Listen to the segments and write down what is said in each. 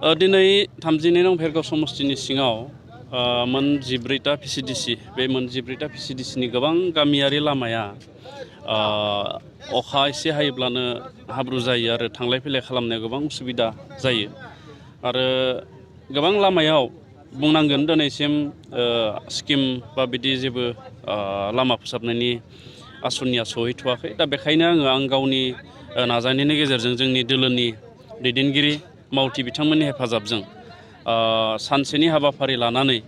दिनै 32 नं भेरगाव समष्टिनि सिङाव मोन 14टा PCDC बे मोन 14टा PCDCनि गोबां गामियारि लामाया अखा एसे हायोब्लानो हाब्रु जायो आरो थांलाय फैलाय खालामनायाव गोबां उसुबिदा जायो आरो गोबां लामायाव बुंनांगोन दिनैसिम स्किम बा बिदि जेबो लामा फोसाबनायनि आसनिया सहैथ'वाखै दा बेखायनो आं गावनि नाजानायनि गेजेरजों जोंनि दोलोनि दैदेनगिरि मावथि बिथांमोननि हेफाजाबजों सानसेनि हाबाफारि लानानै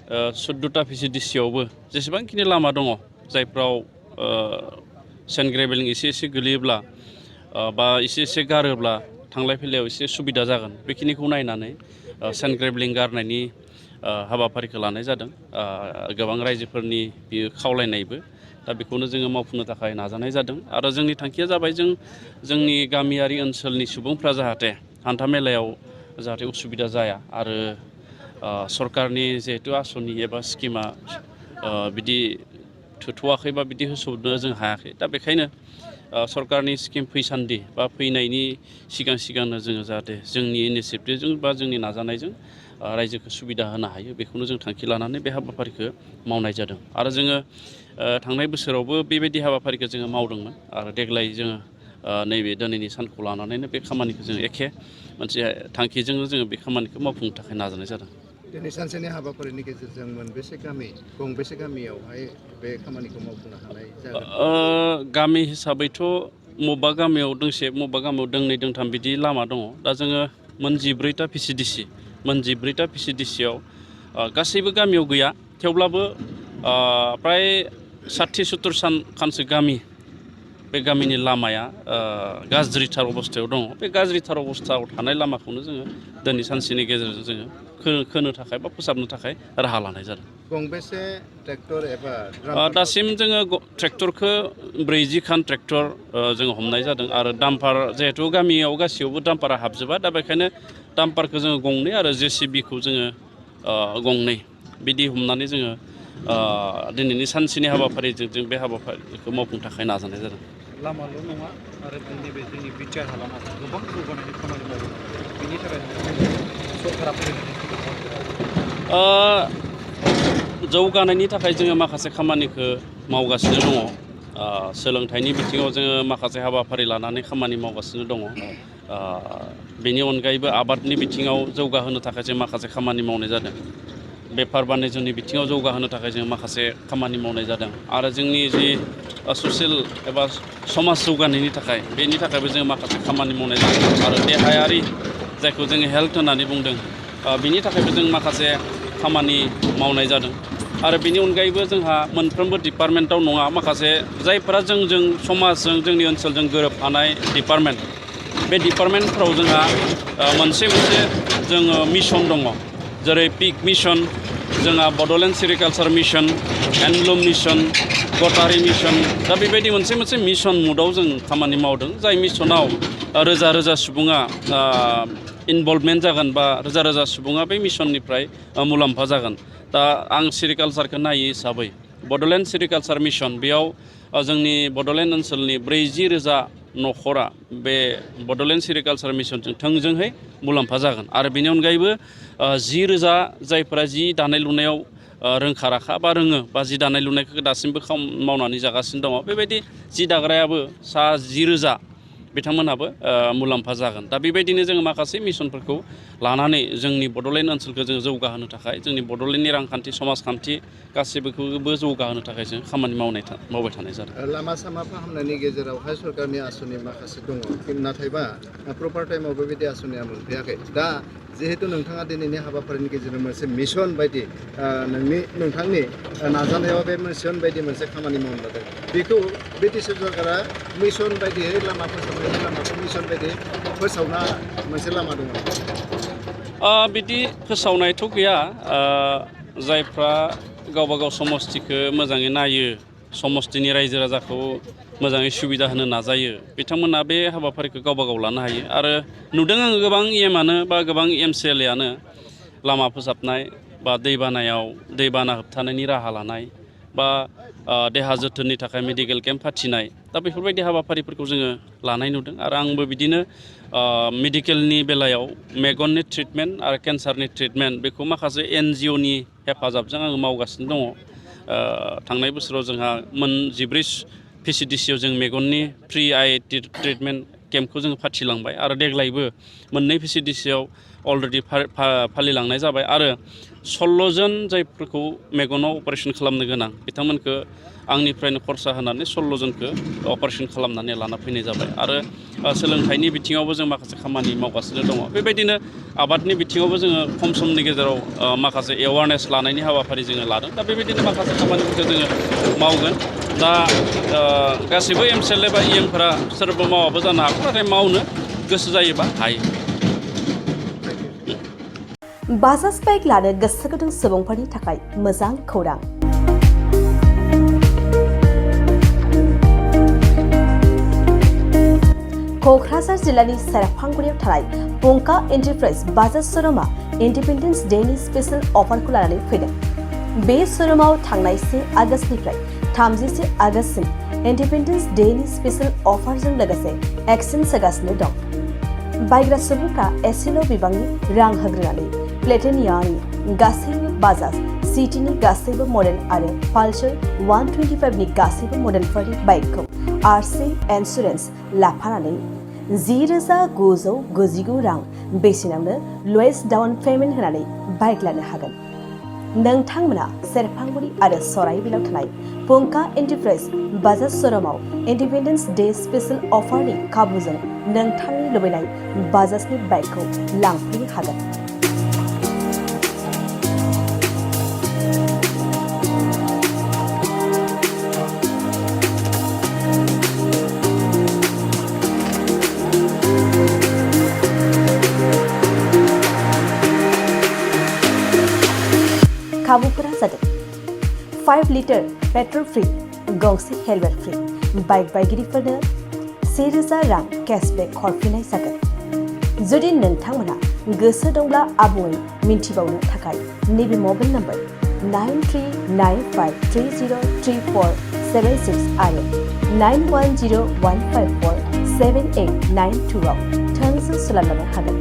14टा PCDCआवबो जेसेबांखिनि लामा दङ जायफ्राव सेन्ड ग्रेभेलिं एसे गोलैयोब्ला बा एसे गारोब्ला थांलाय फैलायाव एसे सुबिदा जागोन बेखिनिखौ नायनानै सेन्ड ग्रेभेलिं गारनायनि हाबाफारिखौ लानाय जादों गोबां रायजोफोरनि बियो खावलायनायबो दा बेखौनो जोङो मावफुंनो थाखाय नाजानाय जादों आरो जोंनि थांखिया जाबाय जोंनि गामियारि ओनसोलनि सुबुंफ्रा जाहाथे हान्था मेलायाव जाहाथे उसुबिदा जाया आरो सरकारनि जिहेतु आसनि एबा स्किमा बिदि थोथ'वाखै बा बिदि होसोनो जों हायाखै दा बेखायनो सरकारनि स्किम फैसान्दि बा फैनायनि सिगांनो जोङो जाहाथे जोंनि इनिसियेटिभजों बा जोंनि नाजानायजों रायजोखौ सुबिदा होनो हायो बेखौनो जों थांखि लानानै बे हाबाफारिखौ मावनाय जादों आरो जोङो थांनाय बोसोरावबो बेबायदि हाबाफारिखौ जोङो मावदोंमोन आरो देग्लाय जोङो नैबे दिनैनि सानखौ लानानैनो बे खामानिखौ जों एखे मोनसे थांखिजोंनो जोङो बे खामानिखौ मावफुंनो थाखाय नाजानाय जादों। दिनै सानसेनि हाबाफारिनि गेजेरजों गंबेसे गामियावहाय बे खामानिखौ मावफुंनो हानाय जागोन? गामि हिसाबैथ' बबेबा गामियाव दोंसे बबेबा गामियाव दोंनै दोंथाम बिदि लामा दङ दा जोङो मोन 14टा PCDCआव गासैबो गामियाव गैया थेवब्लाबो प्राय 60-70 खानसो गामि बे गामिनि लामाया गाज्रिथार अबस्थायाव दङ बे गाज्रिथार अबस्थायाव थानाय लामाखौनो जोङो दिनै सानसेनि गेजेरजों जोङो खोनो थाखाय बा फोसाबनो थाखाय राहा लानाय जादों। गंबेसे ट्रेक्टर एबा दासिम जोङो ट्रेक्टरखौ 40 खान ट्रेक्टर जोङो हमनाय जादों आरो डाम्पार जिहेथु गामियाव गासैयावबो डाम्पारा हाबजोबा दा बेखायनो डाम्पारखौ जोङो गंनै आरो JCBखौ जोङो गंनै बिदि हमनानै जोङो दिनैनि सानसेनि हाबाफारिजों जों बे हाबाफारिखौ मावफुंनो थाखाय नाजानाय जादों। लामाल' नङा आरो नैबे जोंनि बिटिआर हालामाव गोबां जौगानायनि खामानि मावो बेनि थाखाय सरकारा जौगानायनि थाखाय जोङो माखासे खामानिखौ मावगासिनो दङ सोलोंथाइनि बिथिङाव जोङो माखासे हाबाफारि लानानै खामानि मावगासिनो दङ बेनि अनगायैबो आबादनि बिथिङाव जौगाहोनो थाखाय जों माखासे खामानि मावनाय जादों बेफार बानिज्यनि बिथिङाव जौगाहोनो थाखाय जों माखासे खामानि मावनाय जादों आरो जोंनि जि ससियेल एबा समाज जौगानायनि थाखाय बेनि थाखायबो जों माखासे खामानि मावनाय जादों आरो देहायारि जायखौ जोङो हेल्थ होननानै बुंदों बिनि थाखायबो जों माखासे खामानि मावनाय जादों आरो बेनि अनगायैबो जोंहा मोनफ्रोमबो डिपार्टमेन्टाव नङा माखासे जायफोरा जोंजों समाजजों जोंनि ओनसोलजों गोरोबफानाय डिपार्टमेन्ट बे डिपार्टमेन्टफ्राव जोंहा मोनसे जोङो मिशन दङ जेरै पिक मिशन जोंहा Bodoland sericulture mission handloom mission गटारि मिशन दा बेबायदि मोनसे मिशन मुडआव जों खामानि मावदों जाय मिशनाव रोजा सुबुङा इनभल्भमेन्ट जागोन बा रोजा सुबुङा बे मिशननिफ्राय मुलाम्फा जागोन दा आं सेरिकालचारखौ नायो हिसाबै बड'लेण्ड सेरिकालचार मिशन बेयाव जोंनि बड'लेण्ड ओनसोलनि 40,000 न'खरा बे बड'लेण्ड सेरिकालचार मिशनजों थोंजोंहै मुलाम्फा जागोन आरो बेनि अनगायैबो 10,000 जायफोरा जि दानाय लुनायाव रोंखा राखा बा रोङो बा जि दानाय लुनायखौ दासिमबो मावनानै जागासिनो दङ बेबायदि जि दाग्रायाबो 10,000 बिथांमोनहाबो मुलाम्फा जागोन दा बेबायदिनो जोङो माखासे मिशनफोरखौ लानानै जोंनि बड'लेण्ड ओनसोलखौ जोङो जौगाहोनो थाखाय जोंनि बड'लेण्डनि रांखान्थि समाजखान्थि गासैबोखौबो जौगाहोनो थाखाय जों खामानि मावबाय थानाय जादों। लामा सामा फाहामनायनि गेजेरावहाय सरकारनि आसनि माखासे दङ नाथायबा प्रपार टाइमाव बेबायदि आसनिया मोनफैयाखै दा जिहेतु नोंथाङा दिनैनि हाबाफारिनि गेजेरजों मोनसे मिशन बायदि नोंथांनि नाजानायाव बे मिशन बायदि मोनसे खामानि मावनो लादों बेखौ ब्रिटिश सरकारा मिशन बायदियै लामा फोसाबनायनि लामाखौ मिशन बायदि फोसावना मोनसे लामा दङ बिदि फोसावनायथ' गैया जायफ्रा गावबा गाव समस्थिखौ मोजाङै नायो समस्थिनि रायजो राजाखौ मोजाङै सुबिदा होनो नाजायो बिथांमोना बे हाबाफारिखौ गावबा गाव लानो हायो आरो नुदों आङो गोबां एमआनो बा गोबां MCLAआनो लामा फोसाबनाय बा दैबाना होबथानायनि राहा लानाय बा देहा जोथोननि थाखाय मेडिकेल केम्प फाथिनाय दा बेफोरबायदि हाबाफारिफोरखौ जोङो लानाय नुदों आरो आंबो बिदिनो मेडिकेलनि बेलायाव मेगननि ट्रिटमेन्ट आरो केन्सारनि ट्रिटमेन्ट बेखौ माखासे NGOनि हेफाजाबजों आङो मावगासिनो दङ थांनाय बोसोराव जोंहा 14 PCDCआव जों मेगननि फ्रि आइ ट्रिटमेन्ट केम्पखौ जोङो फाथिलांबाय आरो देग्लायबो 2 PCDCआव अलरेडि फालिलांनाय जाबाय आरो 16 जन जायफोरखौ मेगनाव अपारेसन खालामनो गोनां बिथांमोनखौ आंनिफ्रायनो खरसा होनानै 16 जनखौ अपारेसन खालामनानै लाना फैनाय जाबाय आरो सोलोंथाइनि बिथिङावबो जों माखासे खामानि मावगासिनो दङ बेबायदिनो आबादनि बिथिङावबो जोङो खम समनि गेजेराव माखासे एवारनेस लानायनि हाबाफारि जोङो लादों दा बेबायदिनो माखासे खामानिफोरखौ जोङो मावगोन दा गासैबो MCLA बा EMफोरा सोरबा मावाबो जानो हागौ नाथाय मावनो गोसो जायोबा हायो बाजाज बाइक लानो गोसो गुदुं सुबुंफोरनि थाखाय मोजां खौरां क'क्राझार जिल्लानि सेरफांगुरियाव थानाय पंका एन्टारप्राइज बाजाज श'रुमआ इन्डिपेन्डेन्स डेनि स्पेशल अफारखौ लानानै फैदों बे श'रुमाव थांनाय 1 आगस्तनिफ्राय 31 आगस्तसिम इन्डिपेन्डेन्स डेनि स्पेशल अफारजों लोगोसे एक्सचेन्ज होगासिनो दं बायग्रा सुबुंफ्रा एसेल' बिबांनि रां होग्रोनानै प्लेटिनियानि गासैबो बाजाज सिटीनि गासैबो मडेल आरो पालसार 125नि गासैबो मडेलफोरनि बाइकखौ RC इन्सुरेन्स लाफानानै 10,999 रां बेसेनावनो लवेस्ट डाउन पेमेन्ट होनानै बाइक लानो हागोन नोंथांमोना सेरफांगुरि आरो सराइबिलाव थानाय पंका एन्टारप्राइज बाजाज श'रुमाव इन्डिपेन्डेन्स डे स्पेशल अफारनि खाबुजों नोंथांनि लुबैनाय बाजाजनि बाइकखौ लांफैनो हागोन खाबुफोरा जादों 5 लिटार पेट्रल फ्री गंसे हेलमेट फ्री बाइक बायगिरिफोरनो 1,000 रां केशबेक हरफिननाय जागोन जुदि नोंथांमोना गोसो दंब्ला आबुङै मिन्थिबावनो थाखाय नैबे मबाइल नम्बर 9395303476 आरो 9101547892 आव थोंजों सोलायनो हागोन